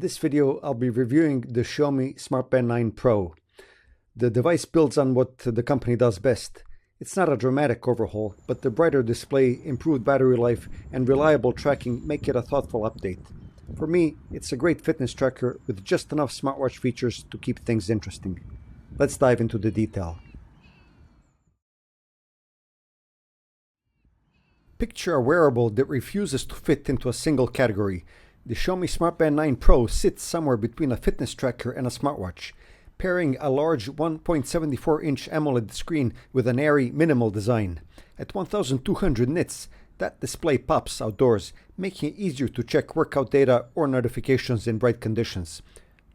this video, I'll be reviewing the Xiaomi Smart Band 9 Pro. The device builds on what the company does best. It's not a dramatic overhaul, but the brighter display, improved battery life, and reliable tracking make it a thoughtful update. For me, it's a great fitness tracker with just enough smartwatch features to keep things interesting. Let's dive into the detail. Picture a wearable that refuses to fit into a single category. The Xiaomi Smart Band 9 Pro sits somewhere between a fitness tracker and a smartwatch, pairing a large 1.74-inch AMOLED screen with an airy, minimal design. At 1200 nits, that display pops outdoors, making it easier to check workout data or notifications in bright conditions.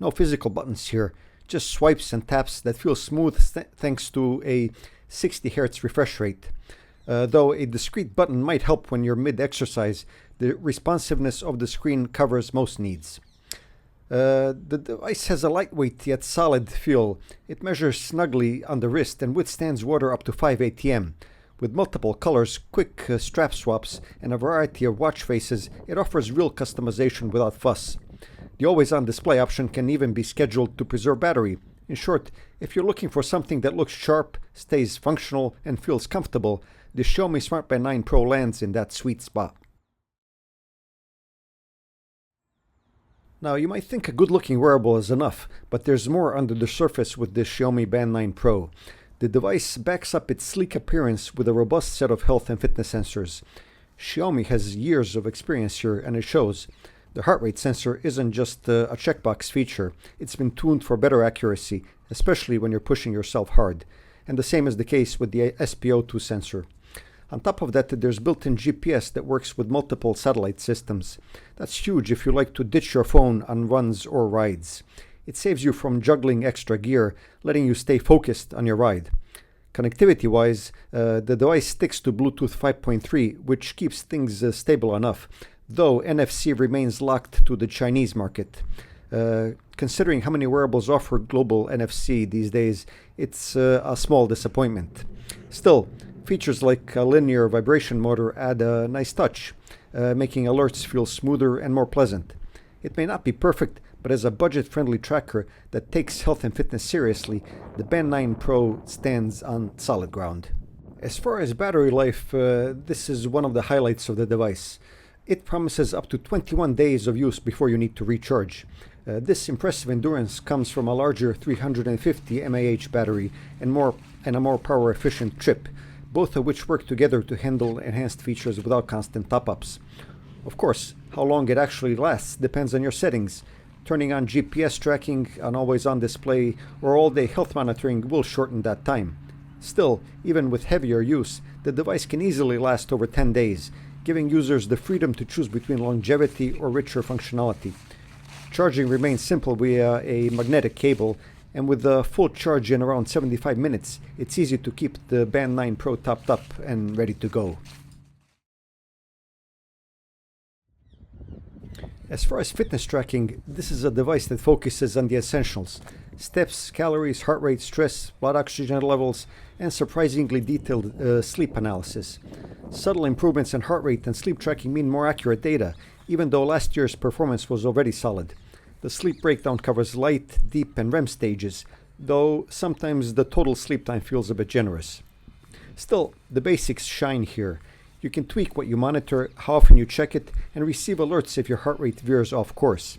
No physical buttons here, just swipes and taps that feel smooth thanks to a 60 Hz refresh rate. Though a discrete button might help when you're mid-exercise, the responsiveness of the screen covers most needs. The device has a lightweight yet solid feel. It measures snugly on the wrist and withstands water up to 5 ATM. With multiple colors, quick strap swaps, and a variety of watch faces, it offers real customization without fuss. The always-on display option can even be scheduled to preserve battery. In short, if you're looking for something that looks sharp, stays functional, and feels comfortable, the Xiaomi Smart Band 9 Pro lands in that sweet spot. Now, you might think a good-looking wearable is enough, but there's more under the surface with the Xiaomi Band 9 Pro. The device backs up its sleek appearance with a robust set of health and fitness sensors. Xiaomi has years of experience here, and it shows. The heart rate sensor isn't just a checkbox feature. It's been tuned for better accuracy, especially when you're pushing yourself hard. And the same is the case with the SpO2 sensor. On top of that, there's built-in GPS that works with multiple satellite systems. That's huge if you like to ditch your phone on runs or rides. It saves you from juggling extra gear, letting you stay focused on your ride. Connectivity-wise, the device sticks to Bluetooth 5.3, which keeps things stable enough, though NFC remains locked to the Chinese market. Considering how many wearables offer global NFC these days, it's a small disappointment. Still, features like a linear vibration motor add a nice touch, making alerts feel smoother and more pleasant. It may not be perfect, but as a budget-friendly tracker that takes health and fitness seriously, the Band 9 Pro stands on solid ground. As far as battery life, this is one of the highlights of the device. It promises up to 21 days of use before you need to recharge. This impressive endurance comes from a larger 350 mAh battery and a more power-efficient chip, both of which work together to handle enhanced features without constant top-ups. Of course, how long it actually lasts depends on your settings. Turning on GPS tracking, an always-on display, or all-day health monitoring will shorten that time. Still, even with heavier use, the device can easily last over 10 days, giving users the freedom to choose between longevity or richer functionality. Charging remains simple via a magnetic cable, and with a full charge in around 75 minutes, it's easy to keep the Band 9 Pro topped up and ready to go. As far as fitness tracking, this is a device that focuses on the essentials: steps, calories, heart rate, stress, blood oxygen levels, and surprisingly detailed sleep analysis. Subtle improvements in heart rate and sleep tracking mean more accurate data, even though last year's performance was already solid. The sleep breakdown covers light, deep, and REM stages, though sometimes the total sleep time feels a bit generous. Still, the basics shine here. You can tweak what you monitor, how often you check it, and receive alerts if your heart rate veers off course.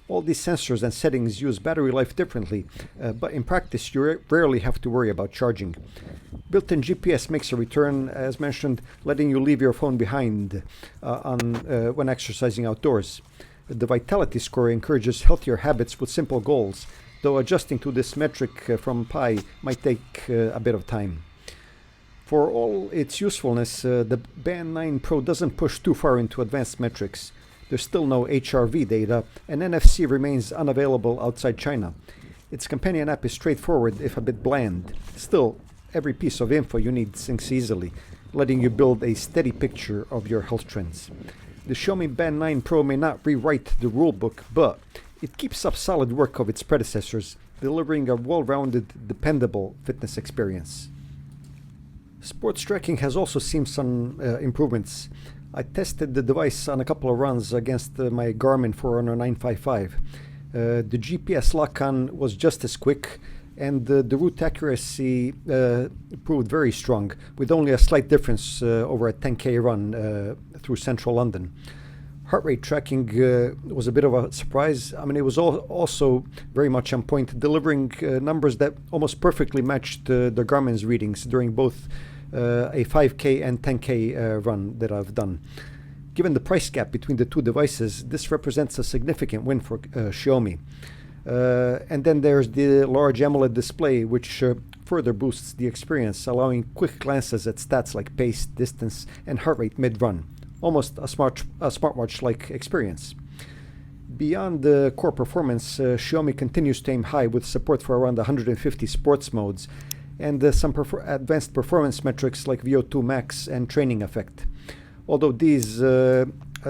All these sensors and settings use battery life differently, but in practice you rarely have to worry about charging. Built-in GPS makes a return, as mentioned, letting you leave your phone behind when exercising outdoors. The Vitality Score encourages healthier habits with simple goals, though adjusting to this metric from Pi might take a bit of time. For all its usefulness, the Band 9 Pro doesn't push too far into advanced metrics. There's still no HRV data, and NFC remains unavailable outside China. Its companion app is straightforward, if a bit bland. Still, every piece of info you need syncs easily, letting you build a steady picture of your health trends. The Xiaomi Band 9 Pro may not rewrite the rulebook, but it keeps up solid work of its predecessors, delivering a well-rounded, dependable fitness experience. Sports tracking has also seen some improvements. I tested the device on a couple of runs against my Garmin Forerunner 955. The GPS lock-on was just as quick, and the route accuracy proved very strong, with only a slight difference over a 10K run through central London. Heart rate tracking was a bit of a surprise. I mean, it was also very much on point, delivering numbers that almost perfectly matched the Garmin's readings during both a 5K and 10K run that I've done. Given the price gap between the two devices, this represents a significant win for Xiaomi. And then there's the large AMOLED display, which further boosts the experience, allowing quick glances at stats like pace, distance, and heart rate mid-run. Almost a smartwatch-like experience. Beyond the core performance, Xiaomi continues to aim high with support for around 150 sports modes and some advanced performance metrics like VO2 max and training effect. Although these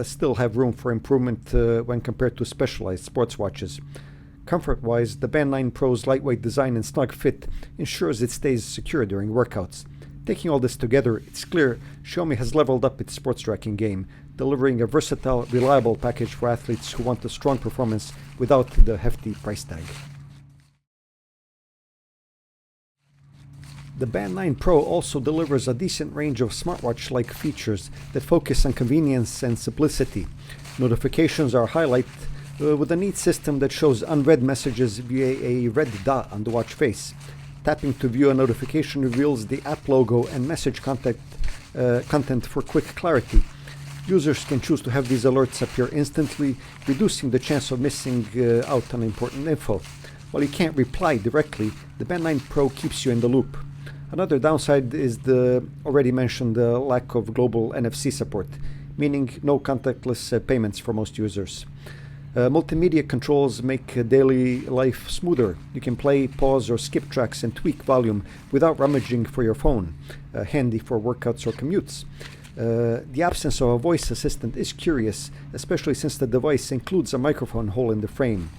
still have room for improvement when compared to specialized sports watches. Comfort-wise, the Band 9 Pro's lightweight design and snug fit ensures it stays secure during workouts. Taking all this together, it's clear Xiaomi has leveled up its sports tracking game, delivering a versatile, reliable package for athletes who want a strong performance without the hefty price tag. The Band 9 Pro also delivers a decent range of smartwatch-like features that focus on convenience and simplicity. Notifications are highlighted with a neat system that shows unread messages via a red dot on the watch face. Tapping to view a notification reveals the app logo and message content for quick clarity. Users can choose to have these alerts appear instantly, reducing the chance of missing out on important info. While you can't reply directly, the Band 9 Pro keeps you in the loop. Another downside is the already mentioned lack of global NFC support, meaning no contactless payments for most users. Multimedia controls make daily life smoother. You can play, pause, or skip tracks and tweak volume without rummaging for your phone, handy for workouts or commutes. The absence of a voice assistant is curious, especially since the device includes a microphone hole in the frame.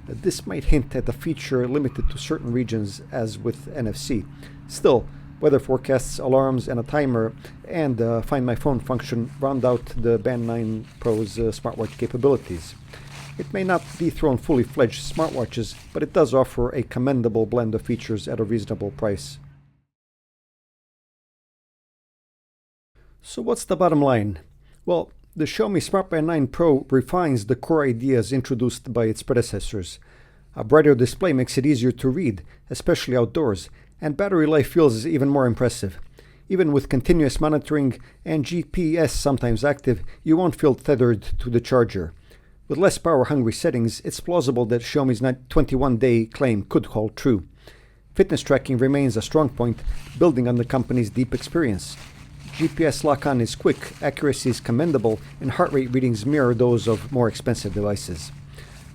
This might hint at a feature limited to certain regions, as with NFC. Still, weather forecasts, alarms, and a timer, and Find My Phone function round out the Band 9 Pro's smartwatch capabilities. It may not dethrone fully fledged smartwatches, but it does offer a commendable blend of features at a reasonable price. So what's the bottom line? Well, the Xiaomi Smart Band 9 Pro refines the core ideas introduced by its predecessors. A brighter display makes it easier to read, especially outdoors, and battery life feels even more impressive. Even with continuous monitoring and GPS sometimes active, you won't feel tethered to the charger. With less power-hungry settings, it's plausible that Xiaomi's 21-day claim could hold true. Fitness tracking remains a strong point, building on the company's deep experience. GPS lock-on is quick, accuracy is commendable, and heart rate readings mirror those of more expensive devices.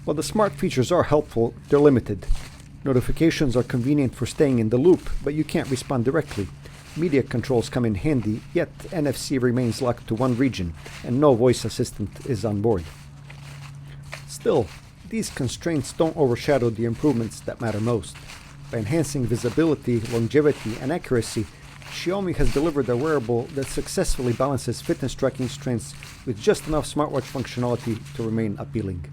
While the smart features are helpful, they're limited. Notifications are convenient for staying in the loop, but you can't respond directly. Media controls come in handy, yet NFC remains locked to one region, and no voice assistant is on board. Still, these constraints don't overshadow the improvements that matter most. By enhancing visibility, longevity, and accuracy, Xiaomi has delivered a wearable that successfully balances fitness tracking strengths with just enough smartwatch functionality to remain appealing.